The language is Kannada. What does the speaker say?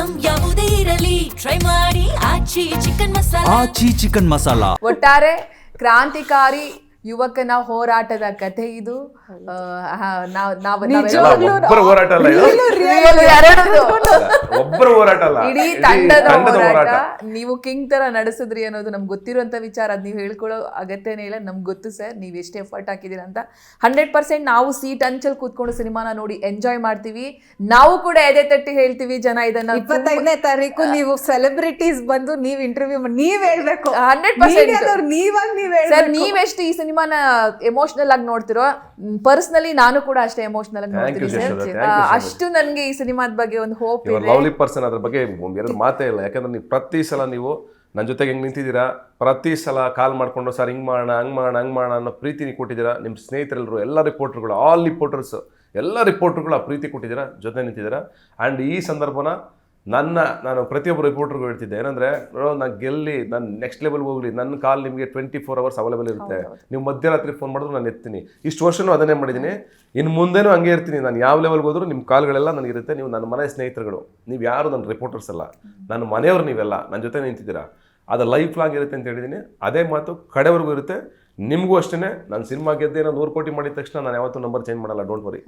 ಐಟಮ್ ಯಾವುದೇ ಇರಲಿ ಟ್ರೈ ಮಾಡಿ ಆಚಿ ಚಿಕನ್ ಮಸಾಲಾ. ಆಚಿ ಚಿಕನ್ ಮಸಾಲಾ ಒಟ್ಟಾರೆ ಕ್ರಾಂತಿಕಾರಿ ಯುವಕನ ಹೋರಾಟದ ಕಥೆ ಇದು. ಒಬ್ಬರ ಹೋರಾಟ ಅಲ್ಲ ಇದು. ಒಬ್ಬರ ಹೋರಾಟ ಅಲ್ಲ, ಇಡೀ ತಂಡದ ಹೋರಾಟ. ನೀವು ಕಿಂಗ್ ತರ ನಡೆಸಿದ್ರಿ ಅನ್ನೋದು ನಮ್ಗೆ ಗೊತ್ತಿರುವಂತ ವಿಚಾರ. ಅದ್ ನೀವು ಹೇಳ್ಕೊಳ್ಳೋ ಅಗತ್ಯನೇ ಇಲ್ಲ, ನಮ್ಗೆ ಗೊತ್ತು ಸರ್ ನೀವು ಎಷ್ಟು ಎಫರ್ಟ್ ಹಾಕಿದೀರ ಅಂತ. 100% ನಾವು ಸೀಟ್ ಅಂಚಲ್ ಕೂತ್ಕೊಂಡು ಸಿನಿಮಾನ ನೋಡಿ ಎಂಜಾಯ್ ಮಾಡ್ತೀವಿ. ನಾವು ಕೂಡ ಎದೆ ತಟ್ಟಿ ಹೇಳ್ತೀವಿ ಜನ ಇದನ್ನ 25ನೇ ತಾರೀಕು ನೀವು ಸೆಲೆಬ್ರಿಟೀಸ್ ಬಂದು ನೀವ್ ಇಂಟರ್ವ್ಯೂ ಮಾಡಿ ನೀವ್ ಹೇಳ್ಬೇಕು. 100% ನೀವ್ ಸರ್ ನೀವೆಷ್ಟು ಈ ಸಿನಿಮಾನ ಎಮೋಷನಲ್ ಆಗಿ ನೋಡ್ತಿರೋ, ಪರ್ಸನಲಿ ನಾನು ಕೂಡ ಅಷ್ಟೇ ಎಮೋಷನಲ್ ಆಗಿ ನೋಡ್ತೀನಿ ಸರ್. ಅಷ್ಟು ನನ್ಗೆ ಈ ಸಿನಿಮಾದ ಬಗ್ಗೆ ಒಂದು ಹೋಪ್ ಇದೆ. ಲವ್ಲಿ ಪರ್ಸನ್, ಅದ್ರ ಬಗ್ಗೆ ಎರಡು ಮಾತೇ ಇಲ್ಲ. ಯಾಕಂದ್ರೆ ನೀವು ಪ್ರತಿ ಸಲ ನೀವು ನನ್ನ ಜೊತೆಗೆ ಹೆಂಗ್ ನಿಂತಿದ್ದೀರಾ, ಪ್ರತಿ ಸಲ ಕಾಲ್ ಮಾಡ್ಕೊಂಡು ಸರ್ ಹಿಂಗ್ ಮಾಡೋಣ ಹಂಗ್ ಮಾಡೋಣ ಹಂಗ್ ಮಾಡೋಣ ಅನ್ನೋ ಪ್ರೀತಿ ನೀವು ಕೊಟ್ಟಿದ್ದೀರಾ. ನಿಮ್ಮ ಸ್ನೇಹಿತರೆಲ್ಲರೂ, ಎಲ್ಲ ರಿಪೋರ್ಟರ್ಗಳು, ಆಲ್ ರಿಪೋರ್ಟರ್ಸ್, ಎಲ್ಲ ರಿಪೋರ್ಟರ್ಗಳು ಆ ಪ್ರೀತಿ ಕೊಟ್ಟಿದ್ದೀರಾ, ಜೊತೆ ನಿಂತಿದ್ದೀರಾ. ಆ್ಯಂಡ್ ಈ ಸಂದರ್ಭನ ನಾನು ಪ್ರತಿಯೊಬ್ಬರು ರಿಪೋರ್ಟರ್ಗೂ ಹೇಳ್ತಿದ್ದೆ ಏನಂದರೆ, ನಾನು ಗೆಲ್ಲಿ ನಾನು ನೆಕ್ಸ್ಟ್ ಲೆವೆಲ್ಗೆ ಹೋಗಲಿ, ನನ್ನ ಕಾಲ್ ನಿಮಗೆ 24 hours ಅವೈಲೇಬಲ್ ಇರುತ್ತೆ. ನೀವು ಮಧ್ಯರಾತ್ರಿ ಫೋನ್ ಮಾಡಿದ್ರು ನಾನು ಎತ್ತೀನಿ. ಇಷ್ಟು ವರ್ಷನೂ ಅದನ್ನೇ ಮಾಡಿದ್ದೀನಿ, ಇನ್ನು ಮುಂದೆನೂ ಹಂಗೆ ಇರ್ತೀನಿ. ನಾನು ಯಾವ ಲೆವೆಲ್ಗೆ ಹೋದರೂ ನಿಮ್ಮ ಕಾಲ್ಗಳೆಲ್ಲ ನನಗಿರುತ್ತೆ. ನೀವು ನನ್ನ ಮನೆ ಸ್ನೇಹಿತರುಗಳು, ನೀವು ಯಾರು ನನ್ನ ರಿಪೋರ್ಟರ್ಸ್ ಅಲ್ಲ, ನನ್ನ ಮನೆಯವರು, ನೀವೆಲ್ಲ ನನ್ನ ಜೊತೆ ನಿಂತಿದ್ದೀರಾ. ಅದು ಲೈಫ್ ಲಾಂಗ್ ಇರುತ್ತೆ ಅಂತ ಹೇಳಿದ್ದೀನಿ. ಅದೇ ಮಾತು ಕಡೆವರೆಗೂ ಇರುತ್ತೆ. ನಿಮಗೂ ಅಷ್ಟೇ. ನಾನು ಸಿನಿಮಾ ಗೆದ್ದೆ 100 ಕೋಟಿ ಮಾಡಿದ ತಕ್ಷಣ ನಾನು ಯಾವತ್ತೂ ನಂಬರ್ ಚೇಂಜ್ ಮಾಡಲ್ಲ, ಡೋಂಟ್ ವರಿ.